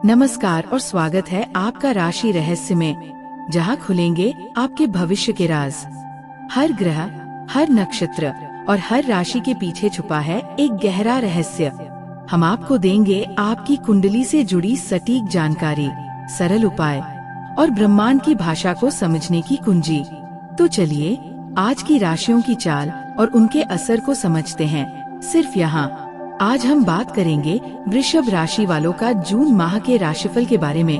नमस्कार और स्वागत है आपका राशि रहस्य में, जहां खुलेंगे आपके भविष्य के राज। हर ग्रह, हर नक्षत्र और हर राशि के पीछे छुपा है एक गहरा रहस्य। हम आपको देंगे आपकी कुंडली से जुड़ी सटीक जानकारी, सरल उपाय और ब्रह्मांड की भाषा को समझने की कुंजी। तो चलिए आज की राशियों की चाल और उनके असर को समझते हैं, सिर्फ यहाँ। आज हम बात करेंगे वृषभ राशि वालों का जून माह के राशिफल के बारे में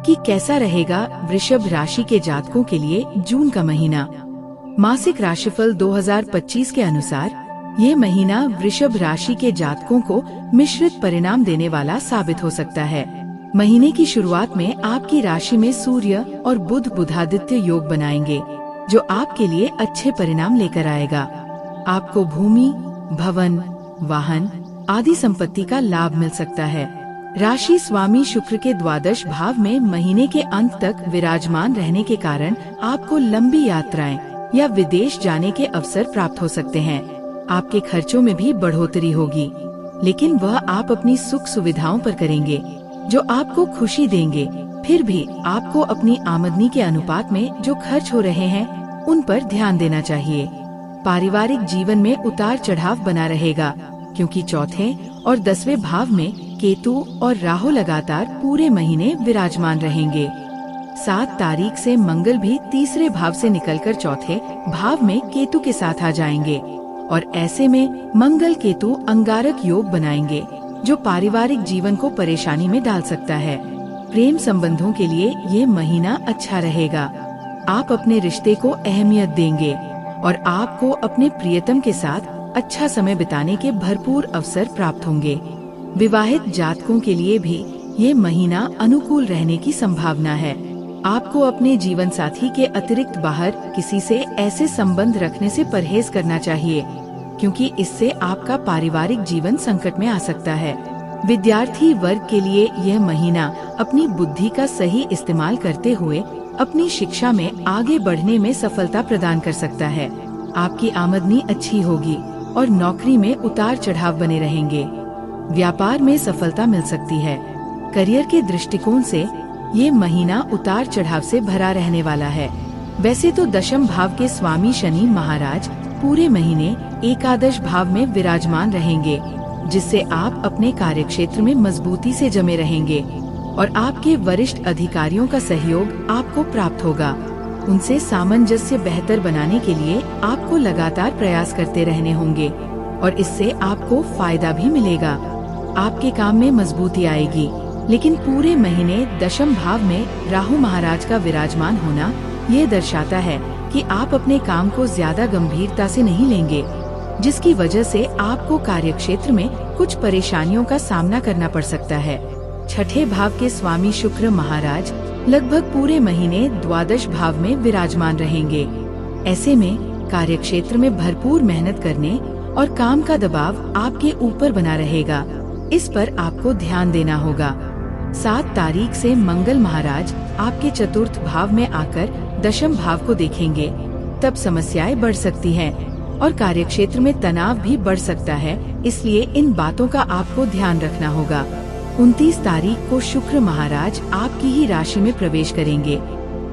कि कैसा रहेगा वृषभ राशि के जातकों के लिए जून का महीना। मासिक राशिफल 2025 के अनुसार ये महीना वृषभ राशि के जातकों को मिश्रित परिणाम देने वाला साबित हो सकता है। महीने की शुरुआत में आपकी राशि में सूर्य और बुध बुधादित्य योग बनाएंगे, जो आपके लिए अच्छे परिणाम लेकर आएगा। आपको भूमि, भवन, वाहन आदि संपत्ति का लाभ मिल सकता है। राशि स्वामी शुक्र के द्वादश भाव में महीने के अंत तक विराजमान रहने के कारण आपको लंबी यात्राएं या विदेश जाने के अवसर प्राप्त हो सकते हैं। आपके खर्चों में भी बढ़ोतरी होगी, लेकिन वह आप अपनी सुख सुविधाओं पर करेंगे जो आपको खुशी देंगे। फिर भी आपको अपनी आमदनी के अनुपात में जो खर्च हो रहे हैं उन पर ध्यान देना चाहिए। पारिवारिक जीवन में उतार चढ़ाव बना रहेगा, क्योंकि चौथे और 10वें भाव में केतु और राहु लगातार पूरे महीने विराजमान रहेंगे। 7 तारीख से मंगल भी तीसरे भाव से निकलकर चौथे भाव में केतु के साथ आ जाएंगे और ऐसे में मंगल केतु अंगारक योग बनाएंगे, जो पारिवारिक जीवन को परेशानी में डाल सकता है। प्रेम संबंधों के लिए ये महीना अच्छा रहेगा। आप अपने रिश्ते को अहमियत देंगे और आपको अपने प्रियतम के साथ अच्छा समय बिताने के भरपूर अवसर प्राप्त होंगे। विवाहित जातकों के लिए भी ये महीना अनुकूल रहने की संभावना है। आपको अपने जीवन साथी के अतिरिक्त बाहर किसी से ऐसे संबंध रखने से परहेज करना चाहिए, क्योंकि इससे आपका पारिवारिक जीवन संकट में आ सकता है। विद्यार्थी वर्ग के लिए यह महीना अपनी बुद्धि का सही इस्तेमाल करते हुए अपनी शिक्षा में आगे बढ़ने में सफलता प्रदान कर सकता है। आपकी आमदनी अच्छी होगी और नौकरी में उतार चढ़ाव बने रहेंगे। व्यापार में सफलता मिल सकती है। करियर के दृष्टिकोण से ये महीना उतार चढ़ाव से भरा रहने वाला है। वैसे तो दशम भाव के स्वामी शनि महाराज पूरे महीने एकादश भाव में विराजमान रहेंगे, जिससे आप अपने कार्यक्षेत्र में मजबूती से जमे रहेंगे और आपके वरिष्ठ अधिकारियों का सहयोग आपको प्राप्त होगा। उनसे सामंजस्य बेहतर बनाने के लिए आपको लगातार प्रयास करते रहने होंगे और इससे आपको फायदा भी मिलेगा। आपके काम में मजबूती आएगी, लेकिन पूरे महीने दशम भाव में राहु महाराज का विराजमान होना ये दर्शाता है कि आप अपने काम को ज्यादा गंभीरता से नहीं लेंगे, जिसकी वजह से आपको कार्यक्षेत्र में कुछ परेशानियों का सामना करना पड़ सकता है। छठे भाव के स्वामी शुक्र महाराज लगभग पूरे महीने द्वादश भाव में विराजमान रहेंगे। ऐसे में कार्यक्षेत्र में भरपूर मेहनत करने और काम का दबाव आपके ऊपर बना रहेगा। इस पर आपको ध्यान देना होगा। 7 तारीख से मंगल महाराज आपके चतुर्थ भाव में आकर दशम भाव को देखेंगे, तब समस्याएं बढ़ सकती हैं और कार्यक्षेत्र में तनाव भी बढ़ सकता है। इसलिए इन बातों का आपको ध्यान रखना होगा। 29 तारीख को शुक्र महाराज आपकी ही राशि में प्रवेश करेंगे,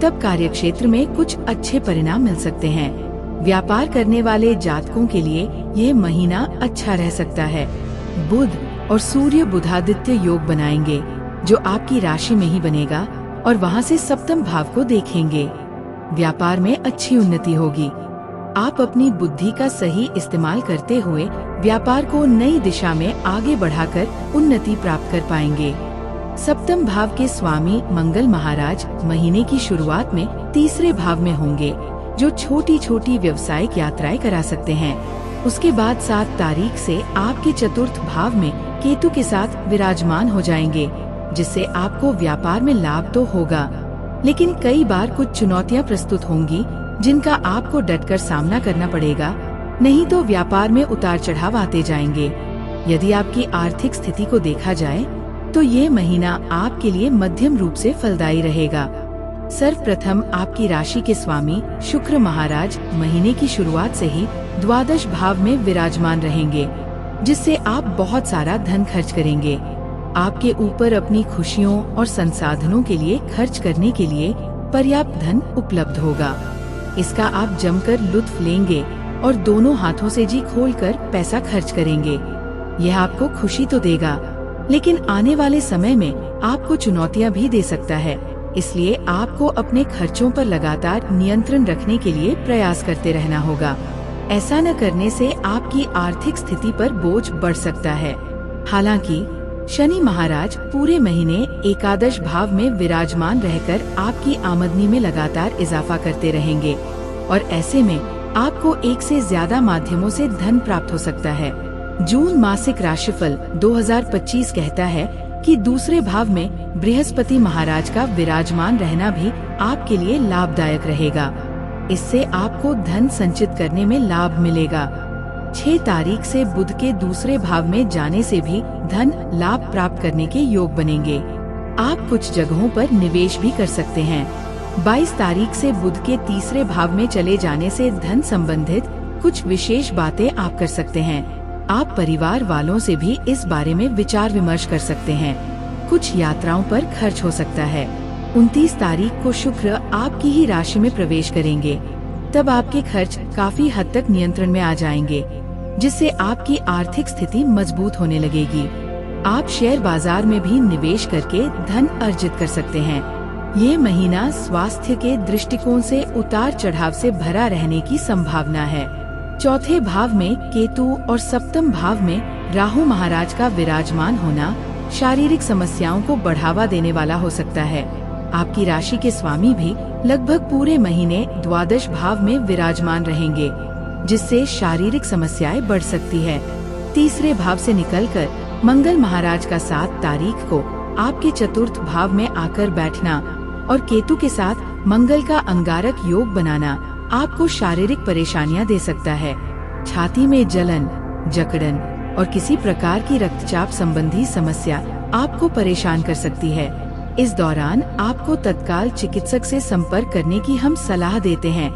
तब कार्यक्षेत्र में कुछ अच्छे परिणाम मिल सकते हैं। व्यापार करने वाले जातकों के लिए ये महीना अच्छा रह सकता है। बुध और सूर्य बुधादित्य योग बनाएंगे, जो आपकी राशि में ही बनेगा और वहां से सप्तम भाव को देखेंगे। व्यापार में अच्छी उन्नति होगी। आप अपनी बुद्धि का सही इस्तेमाल करते हुए व्यापार को नई दिशा में आगे बढ़ाकर उन्नति प्राप्त कर पाएंगे। सप्तम भाव के स्वामी मंगल महाराज महीने की शुरुआत में तीसरे भाव में होंगे, जो छोटी छोटी व्यवसायिक यात्राएं करा सकते हैं। उसके बाद 7 तारीख से आपके चतुर्थ भाव में केतु के साथ विराजमान हो जाएंगे, जिससे आपको व्यापार में लाभ तो होगा, लेकिन कई बार कुछ चुनौतियां प्रस्तुत होंगी, जिनका आपको डटकर सामना करना पड़ेगा, नहीं तो व्यापार में उतार चढ़ाव आते जाएंगे। यदि आपकी आर्थिक स्थिति को देखा जाए तो ये महीना आपके लिए मध्यम रूप से फलदायी रहेगा। सर्वप्रथम आपकी राशि के स्वामी शुक्र महाराज महीने की शुरुआत से ही द्वादश भाव में विराजमान रहेंगे, जिससे आप बहुत सारा धन खर्च करेंगे। आपके ऊपर अपनी खुशियों और संसाधनों के लिए खर्च करने के लिए पर्याप्त धन उपलब्ध होगा। इसका आप जमकर लुत्फ लेंगे और दोनों हाथों से जी खोलकर पैसा खर्च करेंगे। यह आपको खुशी तो देगा, लेकिन आने वाले समय में आपको चुनौतियां भी दे सकता है। इसलिए आपको अपने खर्चों पर लगातार नियंत्रण रखने के लिए प्रयास करते रहना होगा। ऐसा न करने से आपकी आर्थिक स्थिति पर बोझ बढ़ सकता है। हालांकि शनि महाराज पूरे महीने एकादश भाव में विराजमान रहकर आपकी आमदनी में लगातार इजाफा करते रहेंगे और ऐसे में आपको एक से ज्यादा माध्यमों से धन प्राप्त हो सकता है। जून मासिक राशिफल 2025 कहता है कि दूसरे भाव में बृहस्पति महाराज का विराजमान रहना भी आपके लिए लाभदायक रहेगा। इससे आपको धन संचित करने में लाभ मिलेगा। 6 तारीख से बुध के दूसरे भाव में जाने से भी धन लाभ प्राप्त करने के योग बनेंगे। आप कुछ जगहों पर निवेश भी कर सकते हैं। 22 तारीख से बुध के तीसरे भाव में चले जाने से धन संबंधित कुछ विशेष बातें आप कर सकते हैं। आप परिवार वालों से भी इस बारे में विचार विमर्श कर सकते हैं। कुछ यात्राओं पर खर्च हो सकता है। 29 तारीख को शुक्र आपकी ही राशि में प्रवेश करेंगे। तब आपके खर्च काफी हद तक नियंत्रण में आ जाएंगे, जिससे आपकी आर्थिक स्थिति मजबूत होने लगेगी। आप शेयर बाजार में भी निवेश करके धन अर्जित कर सकते हैं। ये महीना स्वास्थ्य के दृष्टिकोण से उतार चढ़ाव से भरा रहने की संभावना है। चौथे भाव में केतु और सप्तम भाव में राहु महाराज का विराजमान होना शारीरिक समस्याओं को बढ़ावा देने वाला हो सकता है। आपकी राशि के स्वामी भी लगभग पूरे महीने द्वादश भाव में विराजमान रहेंगे, जिससे शारीरिक समस्याएं बढ़ सकती है। तीसरे भाव से निकलकर मंगल महाराज का 7 तारीख को आपके चतुर्थ भाव में आकर बैठना और केतु के साथ मंगल का अंगारक योग बनाना आपको शारीरिक परेशानियां दे सकता है। छाती में जलन, जकड़न और किसी प्रकार की रक्तचाप संबंधी समस्या आपको परेशान कर सकती है। इस दौरान आपको तत्काल चिकित्सक से संपर्क करने की हम सलाह देते हैं।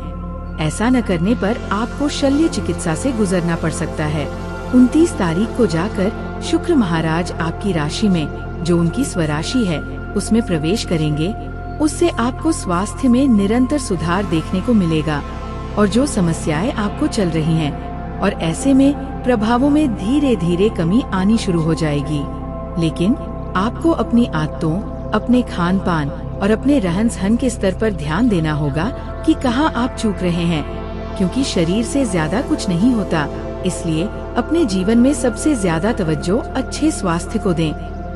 ऐसा न करने पर आपको शल्य चिकित्सा से गुजरना पड़ सकता है। 29 तारीख को जाकर शुक्र महाराज आपकी राशि में, जो उनकी स्वराशि है, उसमें प्रवेश करेंगे। उससे आपको स्वास्थ्य में निरंतर सुधार देखने को मिलेगा और जो समस्याएं आपको चल रही हैं और ऐसे में प्रभावों में धीरे धीरे कमी आनी शुरू हो जाएगी। लेकिन आपको अपनी आदतों, अपने खान पान और अपने रहन सहन के स्तर पर ध्यान देना होगा कि कहाँ आप चूक रहे हैं, क्योंकि शरीर से ज्यादा कुछ नहीं होता। इसलिए अपने जीवन में सबसे ज्यादा तवज्जो अच्छे स्वास्थ्य को दें,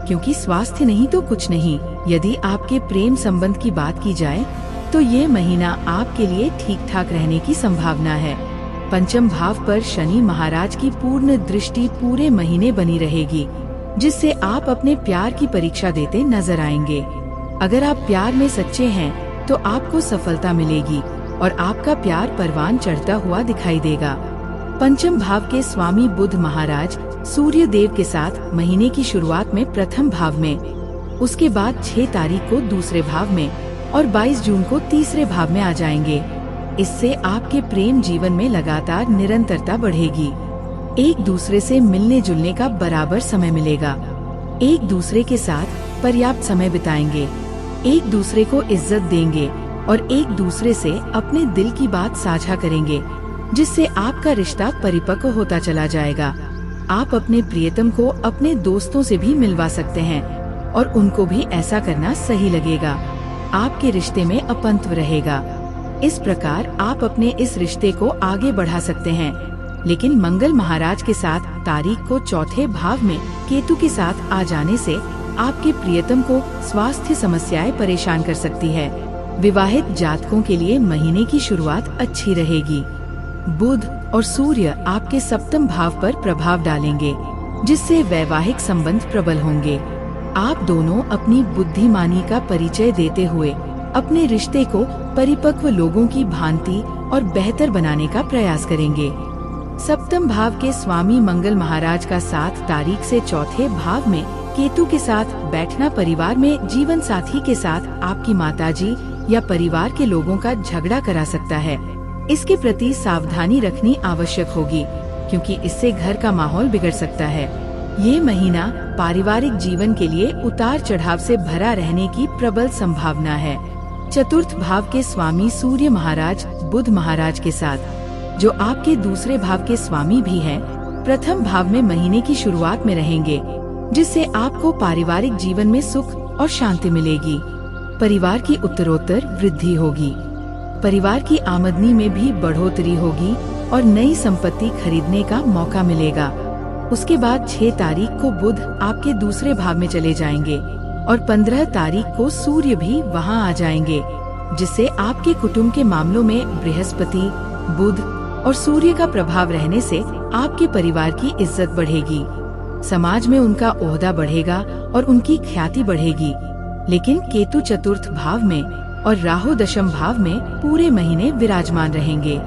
क्योंकि स्वास्थ्य नहीं तो कुछ नहीं। यदि आपके प्रेम संबंध की बात की जाए तो ये महीना आपके लिए ठीक ठाक रहने की संभावना है। पंचम भाव पर शनि महाराज की पूर्ण दृष्टि पूरे महीने बनी रहेगी, जिससे आप अपने प्यार की परीक्षा देते नजर आएंगे। अगर आप प्यार में सच्चे हैं तो आपको सफलता मिलेगी और आपका प्यार परवान चढ़ता हुआ दिखाई देगा। पंचम भाव के स्वामी बुध महाराज सूर्य देव के साथ महीने की शुरुआत में प्रथम भाव में, उसके बाद 6 तारीख को दूसरे भाव में और 22 जून को तीसरे भाव में आ जाएंगे। इससे आपके प्रेम जीवन में लगातार निरंतरता बढ़ेगी। एक दूसरे से मिलने जुलने का बराबर समय मिलेगा। एक दूसरे के साथ पर्याप्त समय बिताएंगे, एक दूसरे को इज्जत देंगे और एक दूसरे से अपने दिल की बात साझा करेंगे, जिससे आपका रिश्ता परिपक्व होता चला जाएगा। आप अपने प्रियतम को अपने दोस्तों से भी मिलवा सकते हैं और उनको भी ऐसा करना सही लगेगा। आपके रिश्ते में अपंत्व रहेगा। इस प्रकार आप अपने इस रिश्ते को आगे बढ़ा सकते हैं। लेकिन मंगल महाराज के 7 तारीख को चौथे भाव में केतु के साथ आ जाने से आपके प्रियतम को स्वास्थ्य समस्याएं परेशान कर सकती है। विवाहित जातकों के लिए महीने की शुरुआत अच्छी रहेगी। बुध और सूर्य आपके सप्तम भाव पर प्रभाव डालेंगे, जिससे वैवाहिक संबंध प्रबल होंगे। आप दोनों अपनी बुद्धिमानी का परिचय देते हुए अपने रिश्ते को परिपक्व लोगों की भांति और बेहतर बनाने का प्रयास करेंगे। सप्तम भाव के स्वामी मंगल महाराज का 7 तारीख से चौथे भाव में केतु के साथ बैठना परिवार में जीवन साथी के साथ आपकी माताजी या परिवार के लोगों का झगड़ा करा सकता है। इसके प्रति सावधानी रखनी आवश्यक होगी, क्योंकि इससे घर का माहौल बिगड़ सकता है। ये महीना पारिवारिक जीवन के लिए उतार चढ़ाव से भरा रहने की प्रबल संभावना है। चतुर्थ भाव के स्वामी सूर्य महाराज बुध महाराज के साथ, जो आपके दूसरे भाव के स्वामी भी हैं, प्रथम भाव में महीने की शुरुआत में रहेंगे, जिससे आपको पारिवारिक जीवन में सुख और शांति मिलेगी। परिवार की उत्तरोत्तर वृद्धि होगी। परिवार की आमदनी में भी बढ़ोतरी होगी और नई संपत्ति खरीदने का मौका मिलेगा। उसके बाद 6 तारीख को बुध आपके दूसरे भाव में चले जाएंगे और 15 तारीख को सूर्य भी वहां आ जाएंगे, जिससे आपके कुटुंब के मामलों में बृहस्पति, बुध और सूर्य का प्रभाव रहने से आपके परिवार की इज्जत बढ़ेगी। समाज में उनका ओहदा बढ़ेगा और उनकी ख्याति बढ़ेगी। लेकिन केतु चतुर्थ भाव में और राहु दशम भाव में पूरे महीने विराजमान रहेंगे।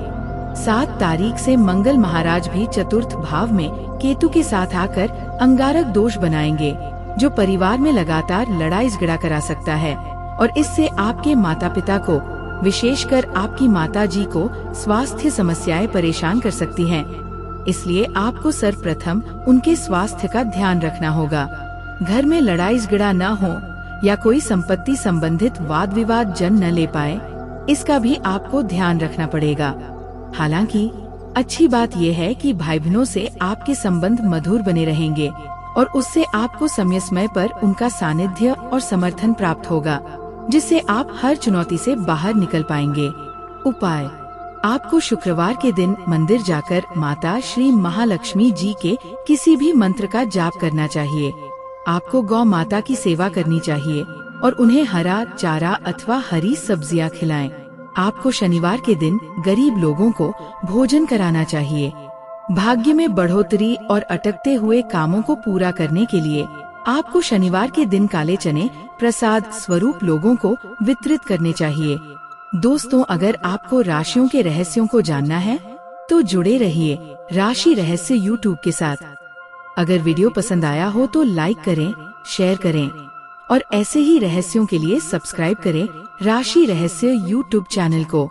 7 तारीख से मंगल महाराज भी चतुर्थ भाव में केतु के साथ आकर अंगारक दोष बनाएंगे, जो परिवार में लगातार लड़ाई झगड़ा करा सकता है और इससे आपके माता पिता को, विशेषकर आपकी माता जी को स्वास्थ्य समस्याएं परेशान कर सकती हैं। इसलिए आपको सर्वप्रथम उनके स्वास्थ्य का ध्यान रखना होगा। घर में लड़ाई झगड़ा न हो या कोई संपत्ति संबंधित वाद विवाद जन न ले पाए, इसका भी आपको ध्यान रखना पड़ेगा। हालांकि अच्छी बात यह है कि भाई बहनों से आपके संबंध मधुर बने रहेंगे और उससे आपको समय समय पर उनका सानिध्य और समर्थन प्राप्त होगा, जिससे आप हर चुनौती से बाहर निकल पाएंगे। उपाय: आपको शुक्रवार के दिन मंदिर जाकर माता श्री महालक्ष्मी जी के किसी भी मंत्र का जाप करना चाहिए। आपको गौ माता की सेवा करनी चाहिए और उन्हें हरा चारा अथवा हरी सब्जियां खिलाएं। आपको शनिवार के दिन गरीब लोगों को भोजन कराना चाहिए। भाग्य में बढ़ोतरी और अटकते हुए कामों को पूरा करने के लिए आपको शनिवार के दिन काले चने प्रसाद स्वरूप लोगों को वितरित करने चाहिए। दोस्तों, अगर आपको राशियों के रहस्यों को जानना है तो जुड़े रहिए राशि रहस्य यूट्यूब के साथ। अगर वीडियो पसंद आया हो तो लाइक करें, शेयर करें और ऐसे ही रहस्यों के लिए सब्सक्राइब करें राशि रहस्य यूट्यूब चैनल को।